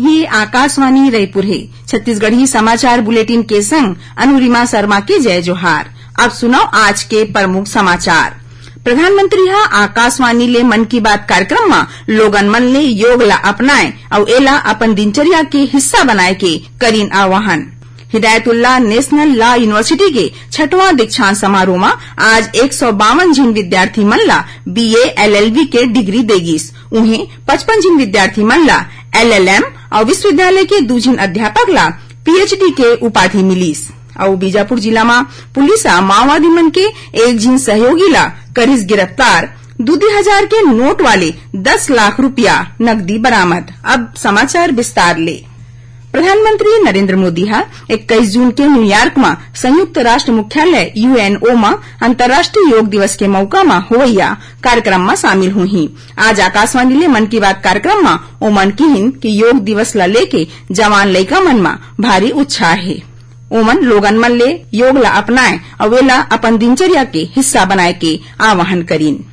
ये आकाशवाणी रायपुर है। छत्तीसगढ़ी समाचार बुलेटिन के संग अनुरिमा शर्मा के जय जोहार। अब सुनाओ आज के प्रमुख समाचार। प्रधानमंत्री हा आकाशवाणी ले मन की बात कार्यक्रम में लोगन मन ले योग ला अपनाए और एला अपन दिनचर्या के हिस्सा बनाए के करीन आह्वान। हिदायतुल्लाह नेशनल लॉ यूनिवर्सिटी के 6वां दीक्षांत समारोह में आज 152 जिन विद्यार्थी मन ला BA LLB के डिग्री देगिस। उन्हें 55 जिन विद्यार्थी मन ला LLM और विश्वविद्यालय के 2 जिन अध्यापक ला PhD के उपाधि मिलीस। और बीजापुर जिला में पुलिस माओवादी मन के 1 जिन सहयोगी ला करिस गिरफ्तार। 2000 के नोट वाले 10 लाख रुपया नकदी बरामद। अब समाचार विस्तार ले। प्रधानमंत्री नरेंद्र मोदी हा 21 जून के न्यूयॉर्क में संयुक्त राष्ट्र मुख्यालय UNO में अंतर्राष्ट्रीय योग दिवस के मौका में होवैया कार्यक्रम में शामिल हुई। आज आकाशवाणी ले मन की बात कार्यक्रम में ओमन किहिन कि योग दिवस ला लेके जवान लइका मन में भारी उत्साह है। ओमन लोगन मन ले योग ला अपनाए और वेला अपन दिनचर्या के हिस्सा बनाए के आह्वान करीन।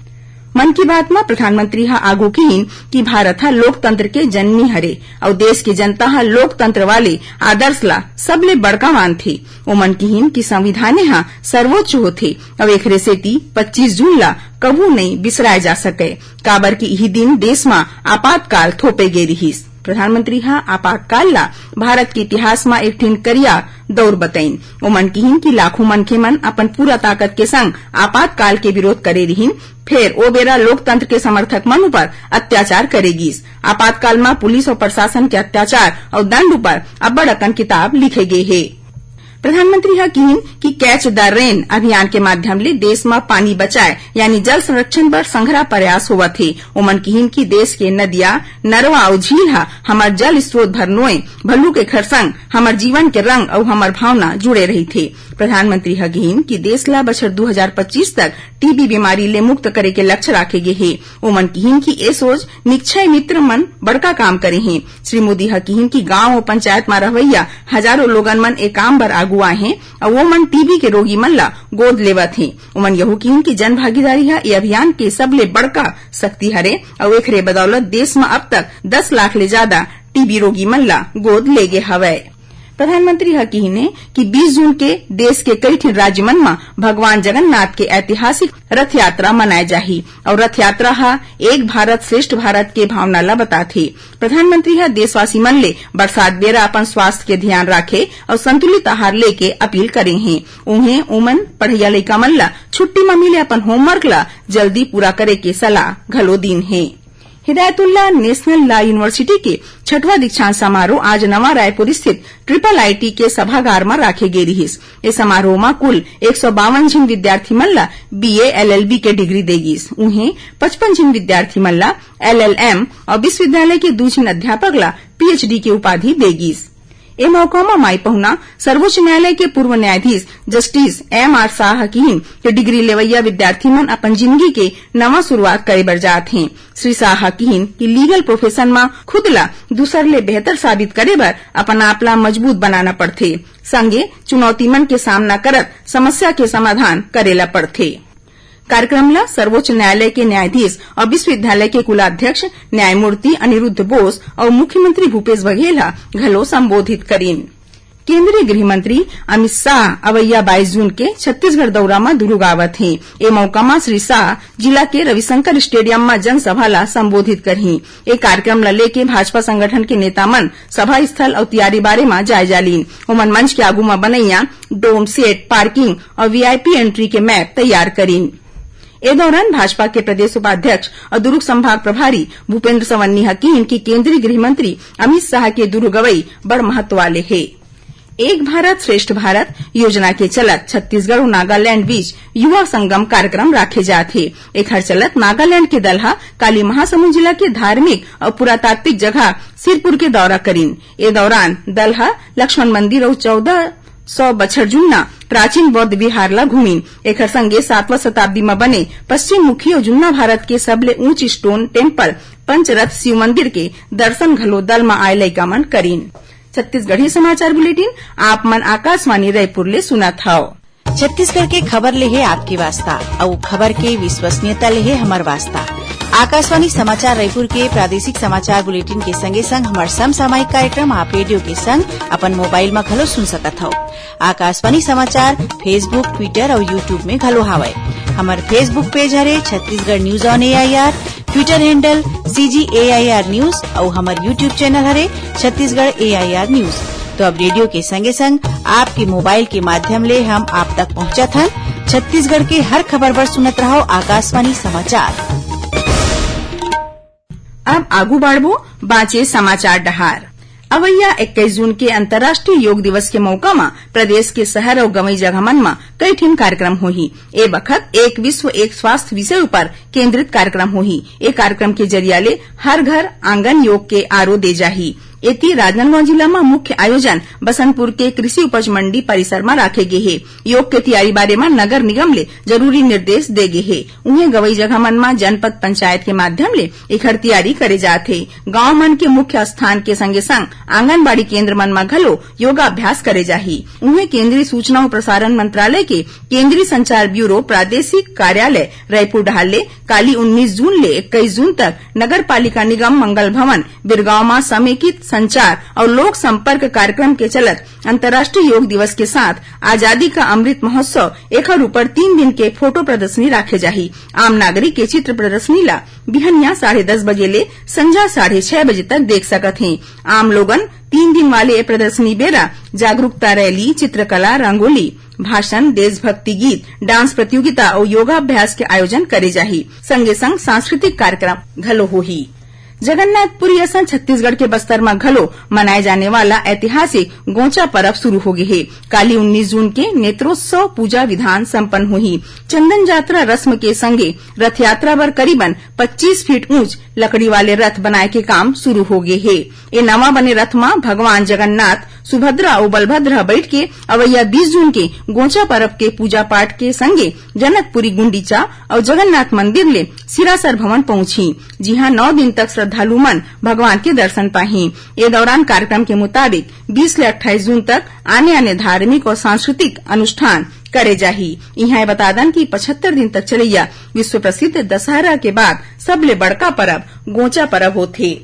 मन की बात में प्रधानमंत्री हा आगू किहिन कि भारत हा लोकतंत्र के जननी हरे और देश की जनता हा लोकतंत्र वाले आदर्श ला सबले बड़का मानथे। ओमन किहिन कि संविधाने हा सर्वोच्च होथे और एकरे सेती 25 जून ला कभू नहीं बिसराए जा सके। काबर की यही दिन देश में आपातकाल थोपे गे रहिस। प्रधानमंत्री हा आपातकाल ला भारत के इतिहास में एक ठिन करिया दौर बताइन। ओमन किहिन कि लाखों मनखे मन अपन पूरा ताकत के संग आपातकाल के विरोध करे रहिन। फिर ओ बेरा लोकतंत्र के समर्थक मन पर अत्याचार करेगिस। आपातकाल में पुलिस और प्रशासन के अत्याचार और दंड पर अब्बड़ अकन किताब लिखे गए है। प्रधानमंत्री हा किहिन कि कैच द रेन अभियान के माध्यम ले देश में पानी बचाए यानी जल संरक्षण पर संघरा प्रयास होवत है। ओमन किहिन कि देश के नदिया नरवा और झील हा हमार जल स्रोत भरनोए भल्लू के घर संग हमार जीवन के रंग और हमार भावना जुड़े रही थे। प्रधानमंत्री हा किहिन कि देश ला बछर 2025 तक टीबी बीमारी ले मुक्त करे के लक्ष्य राखे गे है। ओमन किहिन कि ए सोच निक्षय मित्र मन बड़का काम करे हैं। श्री मोदी हा किहिन कि गांव और पंचायत में रहवैया हजारों लोगन मन ए काम बर आगुआ है और वो मन टीबी के रोगी मन ला गोद लेवत है। ओमन यहू किहिन कि जन भागीदारी हा ये अभियान के सबले बड़का शक्ति हरे और एकरे बदौलत देश में अब तक 10 लाख ले ज्यादा टीबी रोगी मन ला गोद ले गे हवै। प्रधानमंत्री हा किहिने कि 20 जून के देश के कई ठिन राज्य मन में भगवान जगन्नाथ के ऐतिहासिक रथ यात्रा मनाए जाही और रथ यात्रा हा एक भारत श्रेष्ठ भारत के भावना ला बताथे। प्रधानमंत्री हा देशवासी मन ले बरसात बेरा अपन स्वास्थ्य के ध्यान राखे और संतुलित आहार लेके अपील करे हैं। उन्हें ओमन पढ़ैया लइका मन ला छुट्टी में मिले अपन होमवर्क ला जल्दी पूरा करे के सलाह घलो दीन है। हिदायतुल्लाह नेशनल लॉ यूनिवर्सिटी के 6वां दीक्षांत समारोह आज नवा रायपुर स्थित IIIT के सभागार में राखे गे रहिस। इस समारोह में कुल 152 जिन विद्यार्थी मन ला BA LLB के डिग्री देगिस। उन्हें 55 जिन विद्यार्थी मन ला LLM और विश्वविद्यालय के 2 जिन अध्यापक ला PhD के उपाधि देगिस। ए मौका में माई पहुना सर्वोच्च न्यायालय के पूर्व न्यायाधीश जस्टिस MR शाह किहिन कि डिग्री लेवैया विद्यार्थी मन अपन जिंदगी के नवा शुरुआत करे बर जात हैं। श्री शाह किहिन कि लीगल प्रोफेशन में खुद ला दूसर ले बेहतर साबित करे बर अपन आप ला मजबूत बनाना पड़थे। संगे चुनौती मन के सामना करत समस्या के समाधान करेला पड़थे। कार्यक्रम ला सर्वोच्च न्यायालय के न्यायाधीश और विश्वविद्यालय के कुलाध्यक्ष न्यायमूर्ति अनिरुद्ध बोस और मुख्यमंत्री भूपेश बघेल घलो संबोधित करीन। केंद्रीय गृह मंत्री अमित शाह अवैया 22 जून के छत्तीसगढ़ दौरा में दुर्ग आवत हैं। ए मौका में श्री शाह जिला के रविशंकर स्टेडियम में जनसभा ला संबोधित करही। ए कार्यक्रम ला लेके भाजपा संगठन के नेता मन सभा स्थल और तैयारी बारे में जायजा लीन। ओमन मंच के आगू में बनैया डोम सेट पार्किंग और VIP एंट्री के मैप तैयार करीन। ए दौरान भाजपा के प्रदेश उपाध्यक्ष और दुर्ग संभाग प्रभारी भूपेंद्र सवन्नी हा किहिन कि केंद्रीय गृह मंत्री अमित शाह के दुर्ग गवई बड़ महत्व वाले है। एक भारत श्रेष्ठ भारत योजना के चलत छत्तीसगढ़ और नागालैंड बीच युवा संगम कार्यक्रम राखे जाथे। एखर चलत नागालैंड के दल हा काली महासमुंद जिला के धार्मिक और पुरातात्विक जगह सिरपुर के दौरा करीन। ए दौरान दल हा लक्ष्मण मंदिर और 1400 बछर जुन्ना प्राचीन बौद्ध विहार ला घूमिन। एखर संगे 7वां शताब्दी में बने पश्चिम मुखी और जुन्ना भारत के सबले ऊंच स्टोन टेम्पल पंचरथ शिव मंदिर के दर्शन घलो दल में आए लइका मन करीन। छत्तीसगढ़ी समाचार बुलेटिन आप मन आकाशवाणी रायपुर ले सुनत हव। छत्तीसगढ़ के खबर ले है आपकी वास्ता और खबर के विश्वसनीयता ले है हमर वास्ता। आकाशवाणी समाचार रायपुर के प्रादेशिक समाचार बुलेटिन के संगे संग हमार समसामयिक कार्यक्रम आप रेडियो के संग अपन मोबाइल में घलो सुन सकत हव। आकाशवाणी समाचार फेसबुक, ट्विटर और यूट्यूब में घलो हावय। हमार फेसबुक पेज हरे Chhattisgarh news on AIR, Twitter handle CGAIR news और हमार यूट्यूब चैनल हरे छत्तीसगढ़ AIR न्यूज। तो अब रेडियो के संगे संग आपके मोबाइल के माध्यम ले हम आप तक पहुंचत हन। छत्तीसगढ़ के हर खबर पर सुनत रहो आकाशवाणी समाचार। अब आगू बढ़बो बाँचे समाचार डहार। अवैया 21 जून के अंतर्राष्ट्रीय योग दिवस के मौका में प्रदेश के शहर और गंवई जगह मन में कई ठिन कार्यक्रम होही। ए बखत एक विश्व एक स्वास्थ्य विषय पर केंद्रित कार्यक्रम होही। ए कार्यक्रम के जरिया ले हर घर आंगन योग के आरो दे जाही। एती राजनांदगांव जिला में मुख्य आयोजन बसंतपुर के कृषि उपज मंडी परिसर में राखे गे हे। योग के तैयारी बारे में नगर निगम ले जरूरी निर्देश दे गे हे। उन्हें गवई जगह मन में जनपद पंचायत के माध्यम ले एखर तैयारी करे जाथे। गांव मन के मुख्य स्थान के संगे संग आंगनबाड़ी केंद्र मन में घलो योगाभ्यास करे जाही। उन्हें केंद्रीय सूचना और प्रसारण मंत्रालय के केंद्रीय संचार ब्यूरो प्रादेशिक कार्यालय रायपुर डहाले काली 19 जून ले 21 जून तक नगर पालिका निगम मंगल भवन बिरगांव में समेकित संचार और लोक संपर्क कार्यक्रम के चलत अंतर्राष्ट्रीय योग दिवस के साथ आजादी का अमृत महोत्सव एकर ऊपर 3 दिन के फोटो प्रदर्शनी राखे जाही। आम नागरिक के चित्र प्रदर्शनी ला बिहनिया 10:30 बजे ले संझा 6:30 बजे तक देख सकत हैं। आम लोगन 3 दिन वाले प्रदर्शनी बेरा जागरूकता रैली, चित्रकला, रंगोली, भाषण, देशभक्ति गीत, डांस प्रतियोगिता और योगाभ्यास के आयोजन करे जाही। संगे संग सांस्कृतिक कार्यक्रम घलो होही। जगन्नाथपुरी असं छत्तीसगढ़ के बस्तर में घलो मनाए जाने वाला ऐतिहासिक गोचा पर्व शुरू हो गए है। काली 19 जून के नेत्रोत्सव पूजा विधान संपन्न हुई। चंदन यात्रा रस्म के संगे रथ यात्रा पर करीबन 25 फीट ऊंच लकड़ी वाले रथ बनाए के काम शुरू हो गए है। ये नवा बने रथ में भगवान जगन्नाथ, सुभद्रा और बलभद्र बैठ के अवैया 20 जून के गोचा पर्व के पूजा पाठ के संगे जनकपुरी गुंडीचा और जगन्नाथ मंदिर ले सिरासर भवन पहुंची। जी हां, 9 दिन तक श्रद्धालु मन भगवान के दर्शन पाही। ये दौरान कार्यक्रम के मुताबिक 20 से 28 जून तक आने धार्मिक और सांस्कृतिक अनुष्ठान करे जाही। यहाँ बता दन की 75 दिन तक चलैया विश्व प्रसिद्ध दशहरा के बाद सबले बड़का पर्व गोचा पर्व होथे।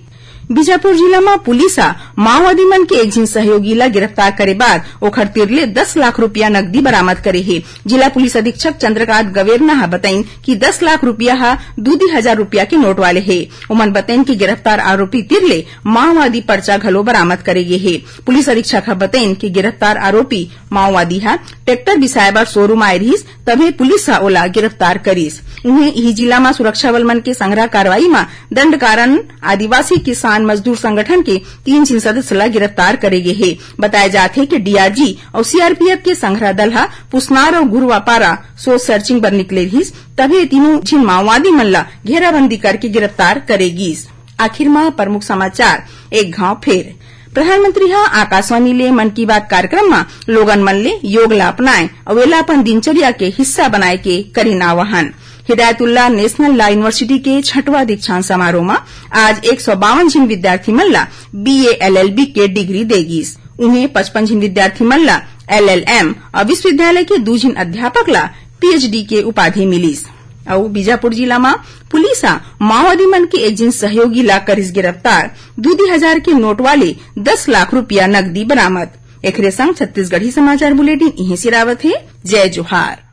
बीजापुर जिला में पुलिस माओवादी मन के एक जिन सहयोगी ला गिरफ्तार करे बाद ओखर तिरले 10 लाख रुपया नकदी बरामद करे है। जिला पुलिस अधीक्षक चंद्रकांत गवेरना बताइन कि 10 लाख रुपया 2,000 रुपया के नोट वाले है। उमन बताइन की गिरफ्तार आरोपी तिरले माओवादी पर्चा घलो बरामद करे गे है। पुलिस अधीक्षक बताइन की गिरफ्तार आरोपी माओवादी ट्रैक्टर बिसाए बर शोरूम आए रहीस, तभी पुलिस ओला गिरफ्तार करीस। उन्हें यही जिला में सुरक्षा बल मन के संग्रह कार्रवाई में दंड कारण आदिवासी किसान मजदूर संगठन के 3 जिन सदस्य ला गिरफ्तार करे गे है। बताया जाथे कि DRG और CRPF के संग्रह दल पुसनार और गुरुवापारा सोच सर्चिंग पर निकले रहीस, तभी तीनों जिन माओवादी मन ला घेराबंदी करके गिरफ्तार करेगीस। आखिर में प्रमुख समाचार एक घाव फेर। प्रधानमंत्री आकाशवाणी ले मन की बात कार्यक्रम में लोगन मन ले योग ला अपनाए और वेला अपन दिनचर्या के हिस्सा बनाए के करीन आह्वान। हिदायतुल्लाह नेशनल लॉ यूनिवर्सिटी के 6वां दीक्षांत समारोह में आज 152 जिन विद्यार्थी मन ला BA LLB के डिग्री देगीस। उन्हें 55 जिन विद्यार्थी मन ला LLM और विश्वविद्यालय के 2 जिन अध्यापक ला PhD के उपाधि मिलीस। और बीजापुर जिला में पुलिस माओवादी मन के एक जिन सहयोगी ला करिस गिरफ्तार। 2,000 के नोट वाले 10 लाख रुपया नकदी बरामद। एकरे संग छत्तीसगढ़ी समाचार बुलेटिन इहीं सिरावत है। जय जोहार।